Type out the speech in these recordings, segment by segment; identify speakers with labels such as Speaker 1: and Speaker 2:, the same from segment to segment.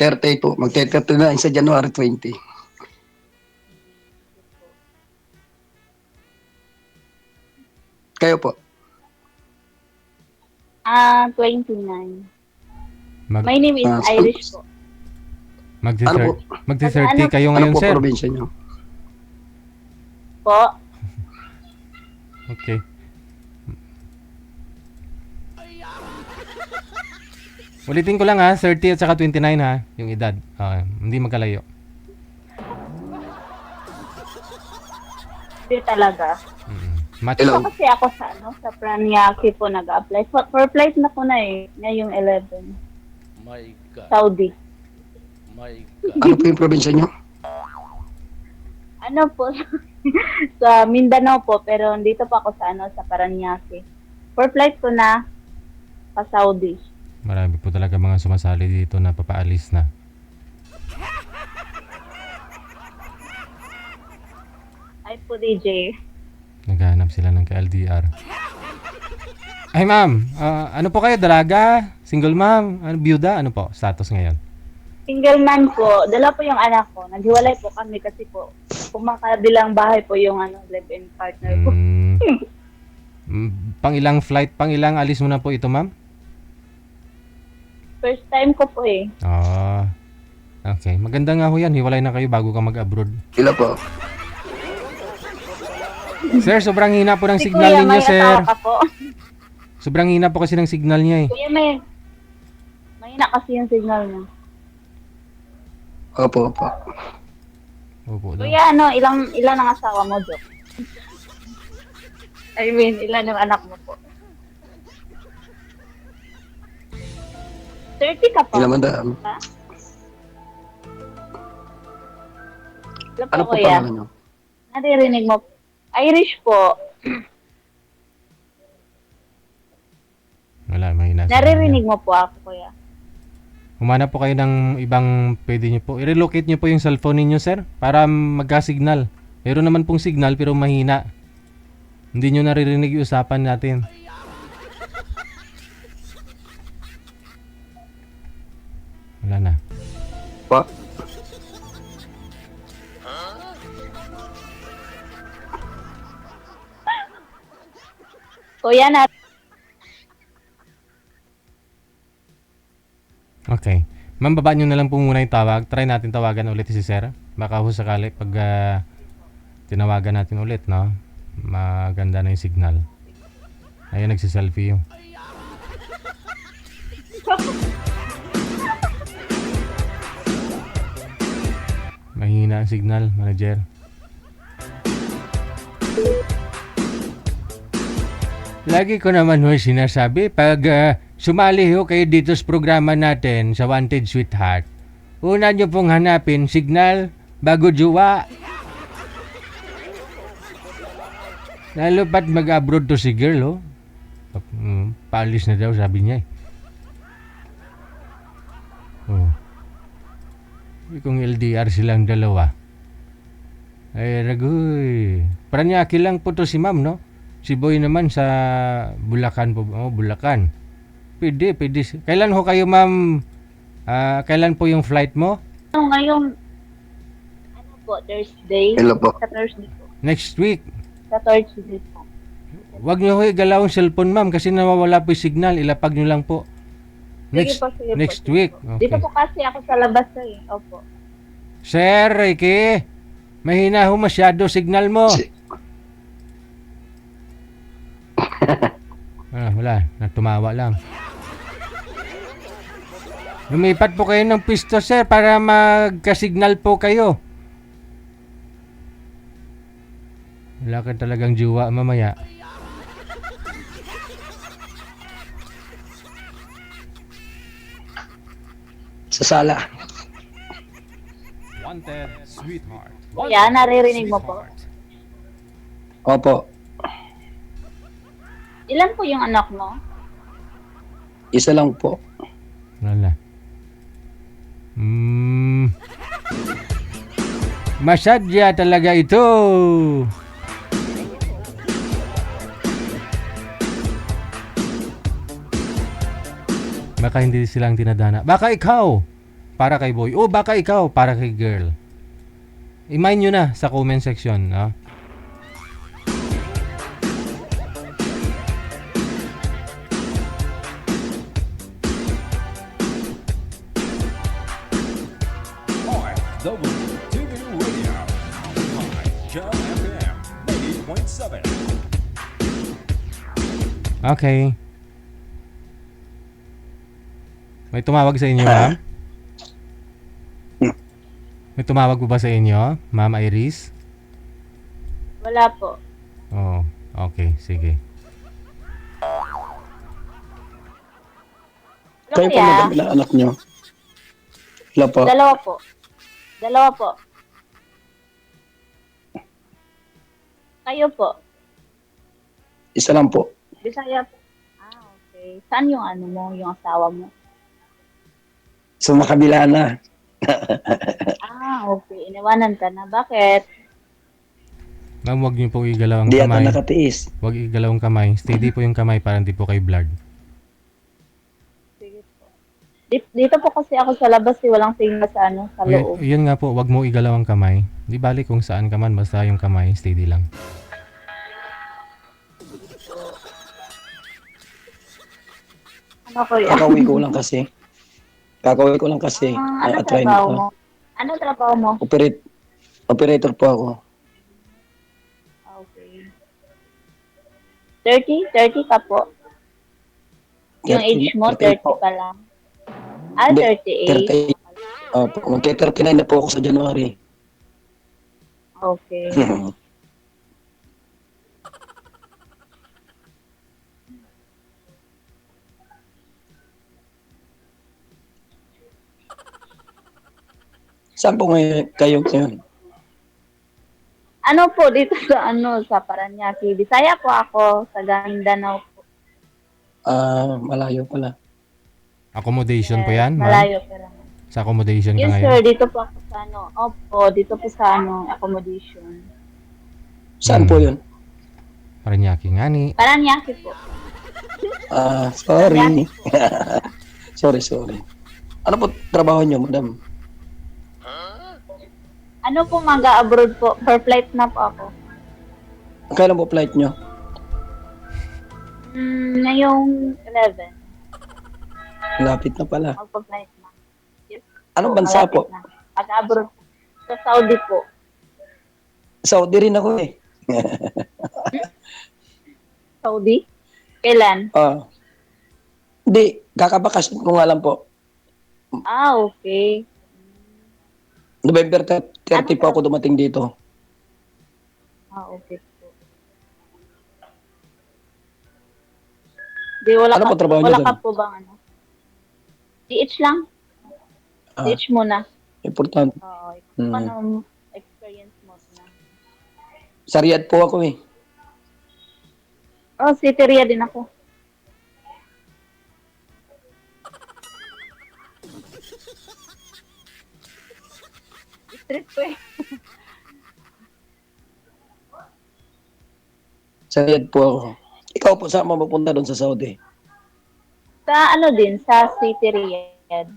Speaker 1: 30 po. Magte-30 na sa January 20. Kayo po.
Speaker 2: 29.
Speaker 3: Mag,
Speaker 2: My name is Irish po.
Speaker 1: Ano po?
Speaker 3: magti-30 kayo
Speaker 1: Ano
Speaker 3: ngayon,
Speaker 1: po
Speaker 3: sir.
Speaker 1: probinsya nyo?
Speaker 2: Po.
Speaker 3: Okay. Ulitin ko lang ha, 30 at saka 29 ha, yung edad. Hindi magkalayo.
Speaker 2: Hindi talaga.
Speaker 3: Match.
Speaker 1: Hello.
Speaker 2: Kasi ako sa Paranaque po nag-apply. For flight na po na ngayong 11.
Speaker 4: My God.
Speaker 2: Saudi.
Speaker 4: My God.
Speaker 1: Ano po yung probinsya nyo?
Speaker 2: Ano po, sa Mindanao po, pero dito po ako sa Paranaque. For flight ko na pa Saudi.
Speaker 3: Marami po talaga mga sumasali dito na papaalis na.
Speaker 2: Ay po, DJ.
Speaker 3: Naghahanap sila ng ka-LDR. Ay ma'am, ano po kayo? Dalaga? Single ma'am? Ano, byuda? Ano po? Status ngayon?
Speaker 2: Single man po. Dala po yung anak ko. Naghiwalay po kami kasi po kumakabilang bahay po yung live-in partner ko.
Speaker 3: Pang ilang flight, pang ilang alis mo na po ito ma'am?
Speaker 2: First time ko po
Speaker 3: Okay. Maganda nga ho yan. Hiwalay na kayo bago ka mag-abroad.
Speaker 1: Sila po.
Speaker 3: Sir, sobrang hina po ng
Speaker 2: Si
Speaker 3: signal
Speaker 2: Kuya,
Speaker 3: ninyo,
Speaker 2: may
Speaker 3: sir.
Speaker 2: asawa ka po.
Speaker 3: Sobrang hina po kasi ng signal niya eh.
Speaker 2: Kuya, mahina kasi yung signal niya.
Speaker 1: Opo, opo.
Speaker 3: Opo daw.
Speaker 2: Kuya, ilan ang asawa mo, Jok? I mean, ilan ang anak mo po? 30 ka pa.
Speaker 1: Ilang mandaan.
Speaker 2: Ha? Ano po,
Speaker 1: Ano po
Speaker 2: kuya?
Speaker 1: pangalan nyo?
Speaker 2: Naririnig mo. Irish po.
Speaker 3: Wala, mahina.
Speaker 2: Naririnig mo po ako, kuya.
Speaker 3: Humanap po kayo ng ibang pwede nyo po. I-relocate nyo po yung cellphone ninyo, sir, para magka-signal. Meron naman pong signal pero mahina. Hindi nyo naririnig yung usapan natin. Wala na.
Speaker 1: Pa?
Speaker 2: Kuya,
Speaker 3: Okay. Ma'am, baba nyo na lang po muna yung tawag. Try natin tawagan ulit si sir. Baka ho sakali pag tinawagan natin ulit, no? Maganda na yung signal. Ayun, nagsiselfie yung. Mahina ang signal, manager. Lagi ko naman ho sinasabi, pag sumali ho kayo dito sa programa natin sa Wanted Sweetheart, una nyo pong hanapin signal bago jowa. Lalo pat mag-abroad to si girl, oh. Paalis na daw, sabi niya eh. Oh. Kung LDR silang dalawa. Ay, ragoy. Paranaque lang po to si ma'am, no? Si Boy naman sa Bulacan po. Oh, Bulacan. Pwede. Kailan ho kayo, ma'am? Kailan po yung flight mo?
Speaker 2: ngayong, po, Thursday?
Speaker 1: Hello po.
Speaker 2: Sa Thursday po.
Speaker 3: Next week.
Speaker 2: Sa Thursday po.
Speaker 3: Huwag nyo ho igalaw ang cellphone, ma'am, kasi nawawala po yung signal. Ilapag nyo lang po.
Speaker 2: Sige po, sige po,
Speaker 3: Next
Speaker 2: sige
Speaker 3: week.
Speaker 2: po. Dito
Speaker 3: Okay.
Speaker 2: po kasi ako sa labas Opo.
Speaker 3: Sir, Ricky, mahina ho masyado signal mo. Wala. Natumawa lang. Lumipat po kayo ng pisto, sir, para magka-signal po kayo. Wala ka talagang jowa mamaya.
Speaker 1: Sa sala.
Speaker 3: Wanted sweetheart.
Speaker 2: Kuya, naririnig mo po.
Speaker 1: Opo.
Speaker 2: Ilan po yung anak mo?
Speaker 1: Isa lang po.
Speaker 3: Wala. Masadya talaga ito. Baka hindi silang tinadhana. Baka ikaw. para kay boy. O baka ikaw para kay girl. I-mind nyo na sa comment section. No?
Speaker 5: WTV Radio. Hi, Jam FM 80.7.
Speaker 3: Okay. May tumawag sa inyo, ma'am? May tumawag po ba sa inyo, Ma'am Iris?
Speaker 2: Wala po.
Speaker 3: Oh, okay. Sige.
Speaker 2: Ano
Speaker 1: Kayo po,
Speaker 2: kaya?
Speaker 1: madam, ilang anak nyo? Wala po.
Speaker 2: Dalawa po. Dalawa po. Kayo po.
Speaker 1: Isa lang po.
Speaker 2: Bisaya po. Ah, okay. Saan yung ano mo, yung asawa mo?
Speaker 1: Sa makabila na.
Speaker 2: Ah, okay. Iniwanan ka na. Bakit?
Speaker 3: Ma'am, huwag niyo po igalaw ang
Speaker 1: Hindi yata
Speaker 3: kamay.
Speaker 1: nakatiis.
Speaker 3: Huwag igalaw ang kamay. Steady po yung kamay para hindi po kayo blurred.
Speaker 2: Sige po. Dito po kasi ako sa labas, walang signal sa ano, sa loob.
Speaker 3: Yun nga po, huwag mo igalaw ang kamay. Di bali kung saan ka man, basta yung kamay, steady lang.
Speaker 2: Ano ko yan?
Speaker 1: Kakauwi ko lang kasi. Kakauwi ko lang kasi.
Speaker 2: Ano
Speaker 1: Try
Speaker 2: trabaho
Speaker 1: ko.
Speaker 2: mo? Ano trabaho mo?
Speaker 1: Operator po ako.
Speaker 2: Okay. 30 ka po. Yung age mo, 30
Speaker 1: po.
Speaker 2: pa lang. Ah,
Speaker 1: Hindi,
Speaker 2: 38.
Speaker 1: 30. Opo, magka-39 na po ako sa January.
Speaker 2: Okay.
Speaker 1: Saan po ngayon kayo ngayon?
Speaker 2: Ano po dito sa ano sa Paranaque? Bisaya po ako sa Mindanao po.
Speaker 1: Malayo pala.
Speaker 3: Accommodation po yan, ma'am?
Speaker 2: Malayo pero.
Speaker 3: Sa accommodation ka
Speaker 2: Yes
Speaker 3: ngayon?
Speaker 2: sir, dito po ako sa ano. Opo, dito po sa ano accommodation.
Speaker 1: Saan po yun?
Speaker 3: Paranaque nga ni.
Speaker 2: Paranaque po.
Speaker 1: Sorry. sorry. Ano po trabaho niyo, madam?
Speaker 2: Ano po mag-abroad po? Per flight na po ako.
Speaker 1: Kailan po flight niyo?
Speaker 2: Ngayong 11.
Speaker 1: Lapit na pala.
Speaker 2: Magpa-flight na. Yes.
Speaker 1: Anong bansa
Speaker 2: malapit
Speaker 1: po?
Speaker 2: na. Mag-abroad. Sa Saudi po.
Speaker 1: Saudi rin ako eh.
Speaker 2: Saudi? Kailan?
Speaker 1: Hindi, kakabakasyon ko nga lang po.
Speaker 2: Ah, okay.
Speaker 1: November 30 po ako dumating dito.
Speaker 2: Ah, okay po. Di, wala
Speaker 1: Ano
Speaker 2: ka,
Speaker 1: po trabaho
Speaker 2: wala
Speaker 1: niyo
Speaker 2: ka
Speaker 1: doon?
Speaker 2: po bang ano? DH lang? DH muna.
Speaker 1: Importante.
Speaker 2: Oo.
Speaker 1: Hmm.
Speaker 2: Ano experience mo na?
Speaker 1: Sa Riyadh po ako eh.
Speaker 2: Oh, City Riyadh din ako. Street ko eh.
Speaker 1: Sa Riyadh po ako. Ikaw po saan mo mapunta doon sa Saudi?
Speaker 2: Sa ano din, sa City Riyadh.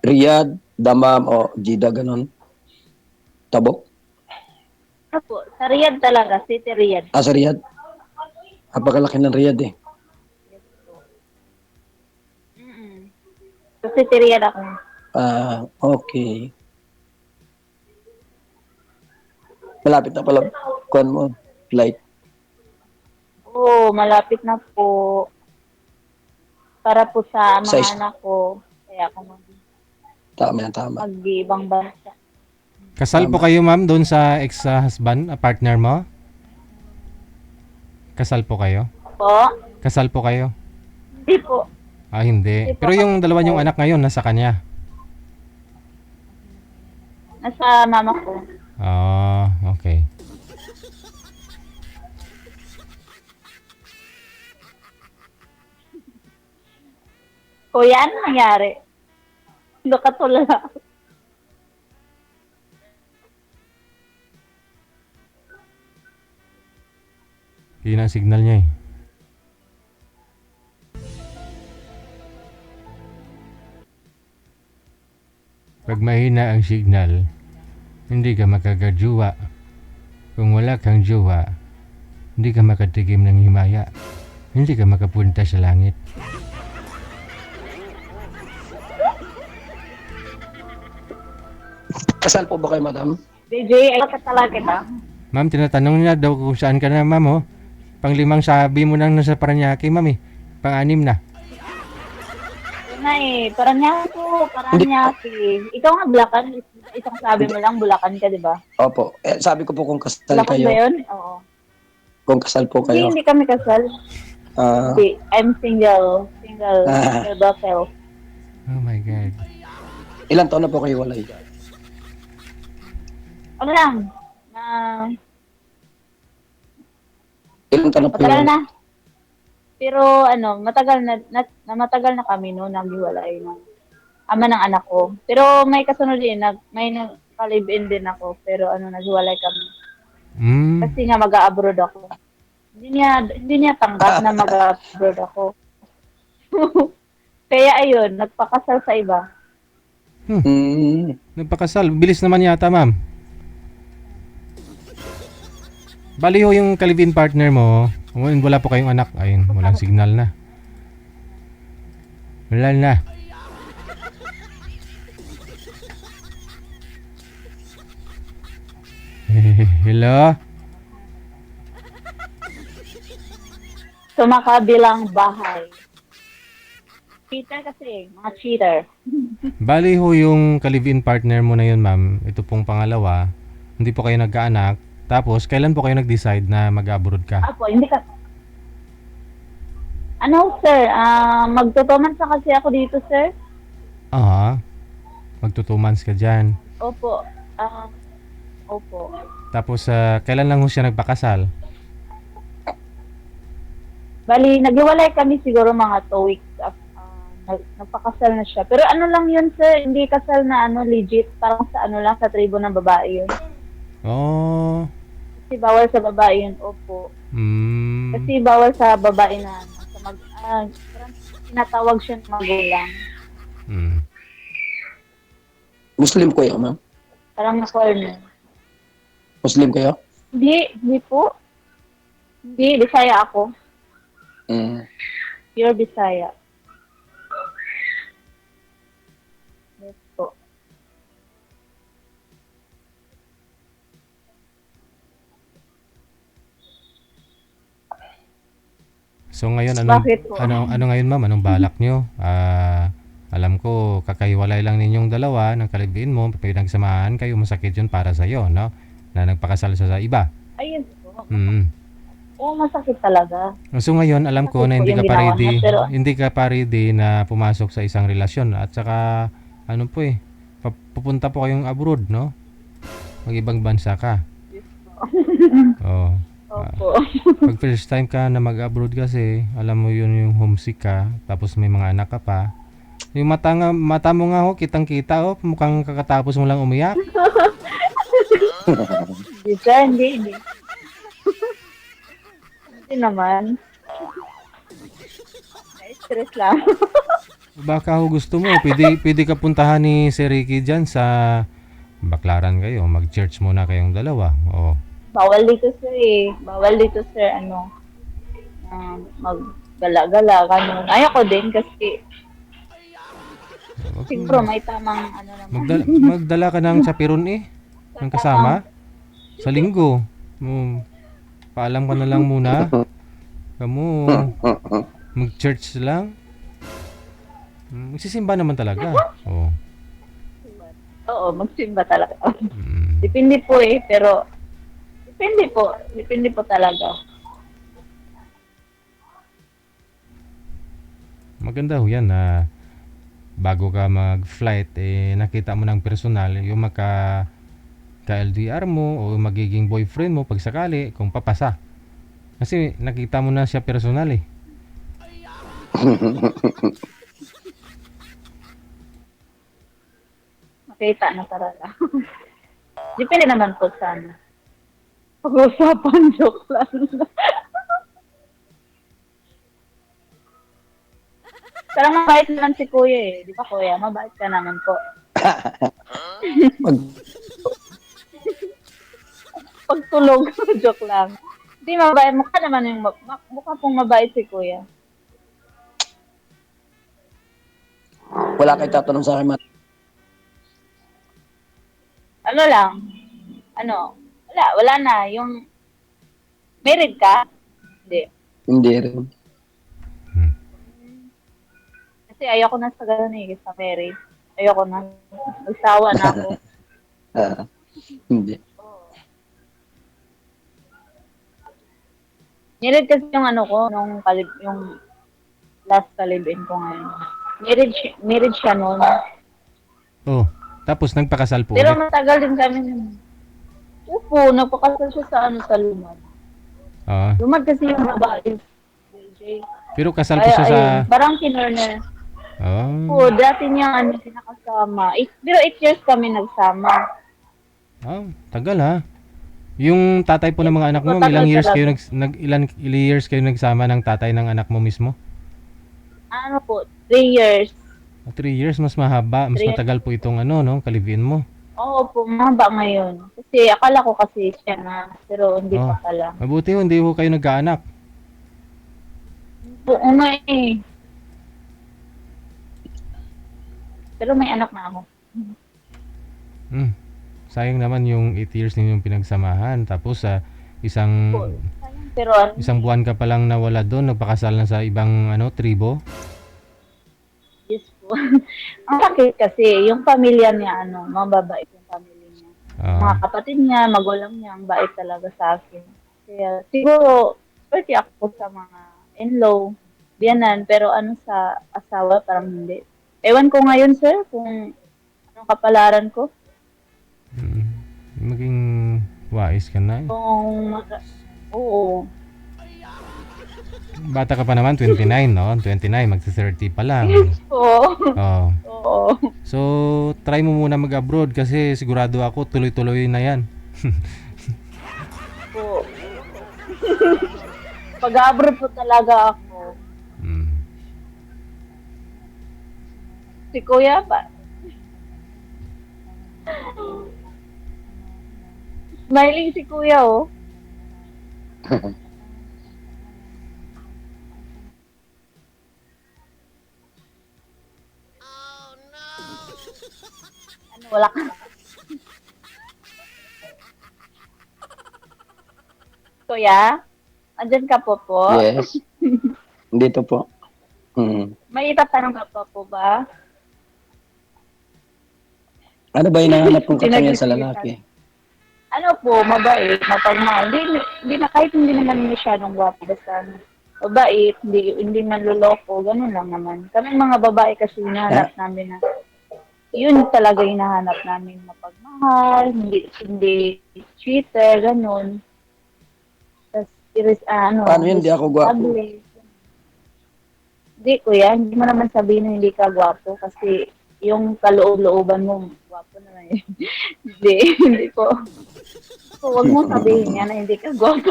Speaker 1: Riyadh, Dammam o Jeddah ganun? Tabok?
Speaker 2: Ano po? Sa Riyadh talaga, City Riyadh.
Speaker 1: Sa Riyadh. Napakalaki ng Riyadh eh.
Speaker 2: Sa City Riyadh ako.
Speaker 1: Okay. Malapit na pala kuan mo, flight.
Speaker 2: Oo, malapit na po. Para po sa mga
Speaker 1: Sa
Speaker 2: anak ko. Kaya ako
Speaker 1: Tama.
Speaker 2: mag-ibang bansa.
Speaker 3: Kasal po kayo, ma'am, doon sa ex-husband, partner mo? Kasal po kayo?
Speaker 2: Po?
Speaker 3: Kasal po kayo?
Speaker 2: Hindi po.
Speaker 3: Ah, hindi.
Speaker 2: Hindi po.
Speaker 3: Pero yung dalawa niyong anak ngayon, nasa kanya?
Speaker 2: Nasa mama ko.
Speaker 3: Ah, okay.
Speaker 2: Kuya, ano nangyari? Hindi ka tulala.
Speaker 3: Yun ang signal niya eh. Pag mahina ang signal, hindi ka makakajowa. Kung wala kang jowa, hindi ka makatikim ng himaya. Hindi ka makapunta sa langit.
Speaker 1: Kasal po ba kayo, madam?
Speaker 2: DJ, ay talaga kita.
Speaker 3: Ma'am, tinatanong niya daw kung saan ka na, ma'am, oh. Panglimang sabi mo nang nasa Paranaque, ma'am, eh. Pang-anim na.
Speaker 2: Yun na eh, Paranaque. Ikaw nga Bulacan, isang sabi mo lang Bulacan ka, di ba?
Speaker 1: Opo. Sabi ko po kung kasal
Speaker 2: Bulacan
Speaker 1: kayo.
Speaker 2: ba yun? Oo.
Speaker 1: Kung kasal po kayo.
Speaker 2: Hindi kami kasal.
Speaker 1: Ah,
Speaker 2: Hindi, I'm single. Single self.
Speaker 3: Oh my God.
Speaker 1: ilang taon na po kayo walay?
Speaker 2: Ano lang,
Speaker 1: Ilang taon na po
Speaker 2: matagal
Speaker 1: yun?
Speaker 2: na. Pero matagal na kami no, naghiwalay ng ama ng anak ko. Pero may kasunod din, may nagka-live-in din ako. Pero naghiwalay kami. Kasi nga mag-a-abroad ako. Hindi niya tanggap na mag-a-abroad ako. Kaya ayun, nagpakasal sa iba.
Speaker 3: Nagpakasal. Bilis naman yata, ma'am. Bali ho yung kalibin partner mo. Wala po kayong anak. Ayun, walang signal na. Wala na. Hello?
Speaker 2: Sa makabilang bahay. Cheater kasi, mga cheater.
Speaker 3: Bali ho yung kalibin partner mo na yun, ma'am. Ito pong pangalawa. Hindi po kayo nagkaanak. Tapos, kailan po kayo nag-decide na mag-abroad ka?
Speaker 2: Apo, hindi ka. Sir? Magtutuman sa kasi ako dito, sir.
Speaker 3: Aha. Magto 2 months ka dyan.
Speaker 2: Opo. Opo.
Speaker 3: Tapos, kailan lang ho siya nagpakasal?
Speaker 2: Bali, naghiwalay kami siguro mga 2 weeks after. Nagpakasal na siya. Pero lang yun, sir? Hindi kasal na legit. Parang sa lang, sa tribo ng babae yun.
Speaker 3: Oh.
Speaker 2: Kasi bawal sa babae yun, opo. Kasi bawal sa babae na parang tinatawag siya ng magulang.
Speaker 1: Muslim kayo, ma'am?
Speaker 2: Parang na-corner.
Speaker 1: Muslim kayo?
Speaker 2: Hindi po. Hindi, Bisaya ako. Pure Bisaya. Yes po.
Speaker 3: So ngayon
Speaker 2: Bakit po?
Speaker 3: ano ngayon, ma'am? Anong balak nyo? Alam ko kakahiwalay lang ninyong dalawa ng kalibin mo, pinagsamahan kayo, masakit 'yun para sa iyo, no? Na nagpakasal sa iba.
Speaker 2: Ayun po. Oo,
Speaker 3: Mm.
Speaker 2: masakit talaga.
Speaker 3: So ngayon alam ko na
Speaker 2: Masakit po
Speaker 3: hindi ka
Speaker 2: yung
Speaker 3: pa
Speaker 2: ginawa
Speaker 3: ready,
Speaker 2: niya, pero-
Speaker 3: hindi ka pa ready na pumasok sa isang relasyon at saka ano po pupunta po kayong abroad, no? Mag-ibang bansa ka. Oh.
Speaker 2: Opo.
Speaker 3: Pag first time ka na mag-abroad kasi, alam mo yun yung homesick ka, tapos may mga anak ka pa. Yung mata mo nga ho, kitang-kita ho, mukhang kakatapos mo lang umiyak.
Speaker 2: Hindi, sir. Hindi. Hindi naman. Na-stress lang.
Speaker 3: Baka ho gusto mo, pwede ka puntahan ni Sir Ricky dyan sa Baclaran kayo, mag-church muna kayong dalawa. Oh.
Speaker 2: Bawal dito, sir eh. Bawal dito, sir, maggala-gala, ganun. Ayoko din kasi siguro may tamang naman.
Speaker 3: Magdala ka ng chaperon ng kasama sa linggo. Paalam ka na lang muna. Kamu mag-church lang. Magsisimba naman talaga. Oh.
Speaker 2: Oo, magsimba talaga.
Speaker 3: Mm.
Speaker 2: Depende po pero depende po talaga.
Speaker 3: Maganda ho yan na bago ka mag-flight, nakita mo ng personal yung ka-LDR mo o magiging boyfriend mo pag sakali kung papasa. Kasi nakita mo na siya personal
Speaker 2: Makita na talaga. Depende naman po sana. Pag-usapan, joke lang. Pero mabait naman si kuya Di ba kuya? Mabait ka naman po.
Speaker 1: Pag,
Speaker 2: Pagtulog, joke lang. Hindi, mabait. Mukha naman yung, mukha pong mabait si kuya.
Speaker 1: wala kayo tatanong sa akin,
Speaker 2: Ano lang, wala na. Yung, married ka? Hindi.
Speaker 1: hindi rin.
Speaker 2: Kasi ayoko na sa ganun sa married. Ayoko na. Nagsawa na ako.
Speaker 1: Hindi.
Speaker 2: Married kasi yung ko, yung last kalibin ko ngayon. Married siya noon.
Speaker 3: Oh, tapos nagpakasal po
Speaker 2: Pero
Speaker 3: ulit.
Speaker 2: matagal din kami. Upo, nagpakasal siya sa lumad.
Speaker 3: Ah,
Speaker 2: Lumad kasi yung babae. DJ.
Speaker 3: pero kasal po
Speaker 2: Kaya
Speaker 3: siya sa...
Speaker 2: ayun, parang kinorner.
Speaker 3: Oh,
Speaker 2: Oo, dati niya sinakasama. Pero 8 years kami nagsama.
Speaker 3: oh, tagal ha. Yung tatay po ng mga anak mo,
Speaker 2: Matagal
Speaker 3: ilang years
Speaker 2: talaga.
Speaker 3: kayo ilang years kayo nagsama ng tatay ng anak mo mismo?
Speaker 2: Ano po, 3 years.
Speaker 3: 3 years, mas mahaba, mas
Speaker 2: 3 years.
Speaker 3: matagal po itong kalibin mo.
Speaker 2: Oo po, mahaba ngayon. Kasi akala ko kasi siya na, pero hindi
Speaker 3: Oh,
Speaker 2: pa pala.
Speaker 3: mabuti hindi po kayo nagkaanak.
Speaker 2: Oo nga eh. Pero may anak na ako.
Speaker 3: Sayang naman yung 8 years ninyong pinagsamahan. Tapos isang
Speaker 2: Sayang, pero
Speaker 3: isang buwan ka pa lang nawala doon, nagpakasal na sa ibang tribo.
Speaker 2: yes po. Ang sakit kasi, yung pamilya niya, mababait yung pamilya niya. Mga kapatid niya, magulang niya, ang bait talaga sa akin. Kaya siguro, swerte ako sa mga in-law, biyanan, pero sa asawa, parang hindi. Ewan ko ngayon, sir, kung anong kapalaran ko.
Speaker 3: Maging wais ka na.
Speaker 2: Oo.
Speaker 3: Bata ka pa naman, 29, no? 29, magsa-30 pa lang.
Speaker 2: Oo.
Speaker 3: Oh.
Speaker 2: Oo.
Speaker 3: So, try mo muna mag-abroad kasi sigurado ako tuloy-tuloy na yan.
Speaker 2: Oo. Pag-abroad po talaga ako. Si Kuya pa. Smiling si Kuya, oh. Wala ka. Kuya? Andyan ka po?
Speaker 1: Yes. Dito po.
Speaker 2: May itatanong ka po ba?
Speaker 1: Ano ba hinahanap kong katangian sa lalaki?
Speaker 2: Ano po, mabait, mapagmahal. Hindi na, kahit hindi naman masyadong gwapo, basta mabait, hindi manloloko, ganun lang naman. Kami mga babae kasi hinahanap namin na yun talaga hinahanap namin, mapagmahal, hindi cheater, ganun. Tapos,
Speaker 1: Paano yun? Hindi ako gwapo.
Speaker 2: Hindi, kuya, hindi mo naman sabihin na hindi ka gwapo kasi yung kaloob-looban mo, gwapo naman eh. Hindi po. So, huwag mo sabihin yan na hindi ka gwapo.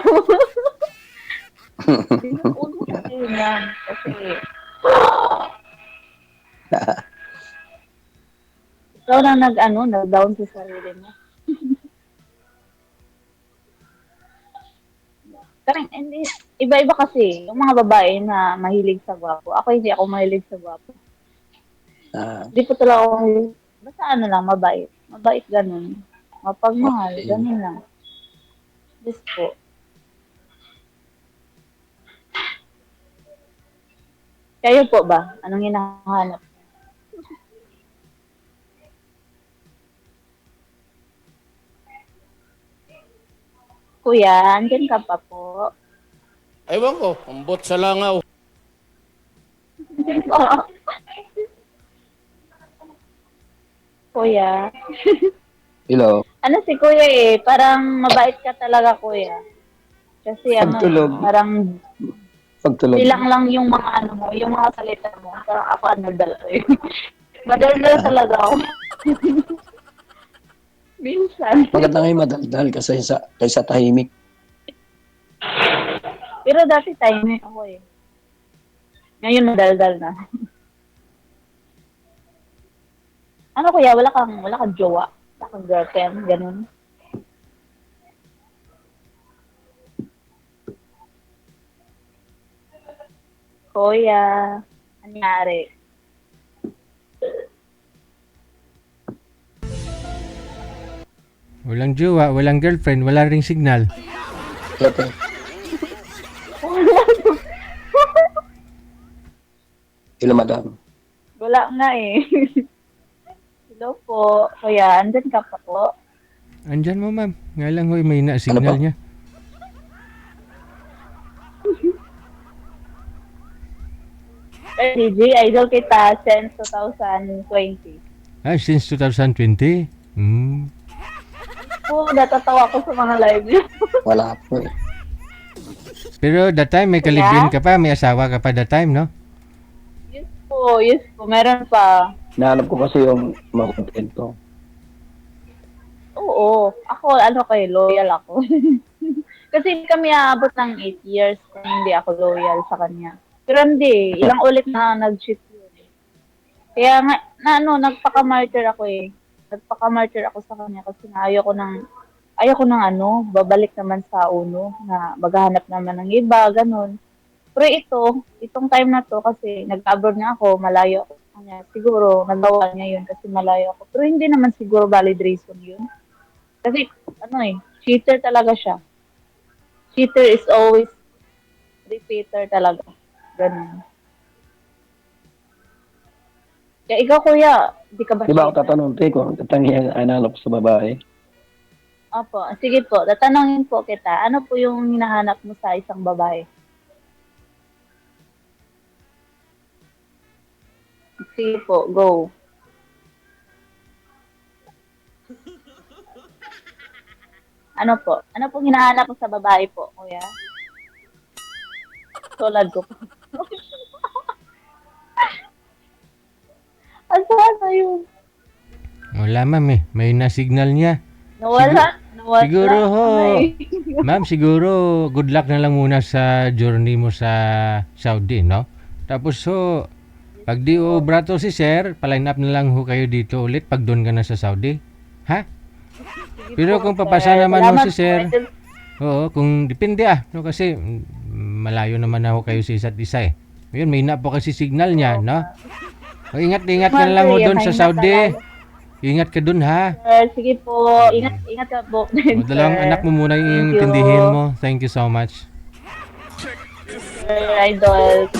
Speaker 2: Huwag mo sabihin yan kasi ikaw na nag-down sa sarili mo. Parang, hindi, iba-iba kasi. Yung mga babae na mahilig sa gwapo. Ako hindi ako mahilig sa gwapo. Hindi po talaga ako mahilig. Basta lang, mabait. Mabait ganun. Mapagmahal, ganun lang. Yes po. Kayo po ba? Anong hinahanap? Kuya, andyan ka pa po.
Speaker 4: Ewan ko, umbot sa langaw.
Speaker 2: Kuya.
Speaker 1: Hello.
Speaker 2: Ano si Kuya parang mabait ka talaga, Kuya. Kasi
Speaker 1: Pagtulog.
Speaker 2: parang
Speaker 1: Pagtulog.
Speaker 2: bilang lang yung mga mo, yung mga salita mo. Parang ako madal madaldal talaga ako. Minsan.
Speaker 1: Maganda nga yung madaldal kaysa tahimik.
Speaker 2: Pero dati time ako Ngayon madaldal na. Ano kuya, wala kang jowa, wala kang girlfriend, ganun. Kuya, anyari?
Speaker 3: Walang jowa, walang girlfriend, wala ring signal.
Speaker 1: Ito. Hello, madam.
Speaker 2: Wala nga eh. Hello po, kuya, andyan ka pa po?
Speaker 3: Andyan mo, ma'am. Nga lang, hoy, may na-signal
Speaker 1: Ano pa?
Speaker 3: niya.
Speaker 2: DJ, idol kita since 2020.
Speaker 3: Ah, since 2020?
Speaker 2: Po, natatawa ko sa mga live niyo.
Speaker 1: Wala po eh.
Speaker 3: Pero that time, may kalibin ka pa, may asawa ka pa that time, no?
Speaker 2: Yes po, meron pa.
Speaker 1: Nahanap ko kasi yung mga content ko.
Speaker 2: Oo, ako, loyal ako. Kasi hindi kami aabot ng 8 years kung hindi ako loyal sa kanya. Pero hindi, ilang ulit na nag-cheat yun. Kaya nga, nagpaka-martyr ako eh. Nagpaka-martyr ako sa kanya kasi nga ayoko ng babalik naman sa uno na maghahanap naman ng iba, ganun. Pero itong time na to kasi nag-abroad na ako, malayo ako sa kanya. Siguro, nagawa niya yun kasi malayo ako. Pero hindi naman siguro valid reason yun. Kasi, cheater talaga siya. Cheater is always repeater talaga. Ganun. Kaya ikaw, kuya, di ka ba
Speaker 1: Di ba ako
Speaker 2: cheater?
Speaker 1: tatanong tayo kung katangian ang hanap sa babae?
Speaker 2: Opo, sige po, tatanungin po kita, ano po yung hinahanap mo sa isang babae? Sige po, go. Ano po? Ano pong hinahanap mo sa babae po, kuya? Tulad ko po. Asan na yun?
Speaker 3: Wala, ma'am eh. May na-signal niya.
Speaker 2: Nawala.
Speaker 3: Siguro ho.
Speaker 2: Ay.
Speaker 3: Ma'am, siguro good luck na lang muna sa journey mo sa Saudi, no? Tapos ho, pag di o brato si sir, paline up na lang ho kayo dito ulit pag doon ka na sa Saudi. Ha? Pero kung papasa naman ho
Speaker 2: Salamat
Speaker 3: si sir,
Speaker 2: po, Idol.
Speaker 3: oo, kung depende no? Kasi malayo naman ako kayo sa isa't isa eh. Ngayon, may na po kasi signal niya, no? O, ingat ka na lang ho doon sa Saudi. Ingat ka doon, ha?
Speaker 2: Sir, sige po. Ingat ka po.
Speaker 3: O, dalawang
Speaker 2: sir.
Speaker 3: anak mo muna yung
Speaker 2: Thank you.
Speaker 3: intindihin mo. Thank you so much.
Speaker 2: Sir, Idol.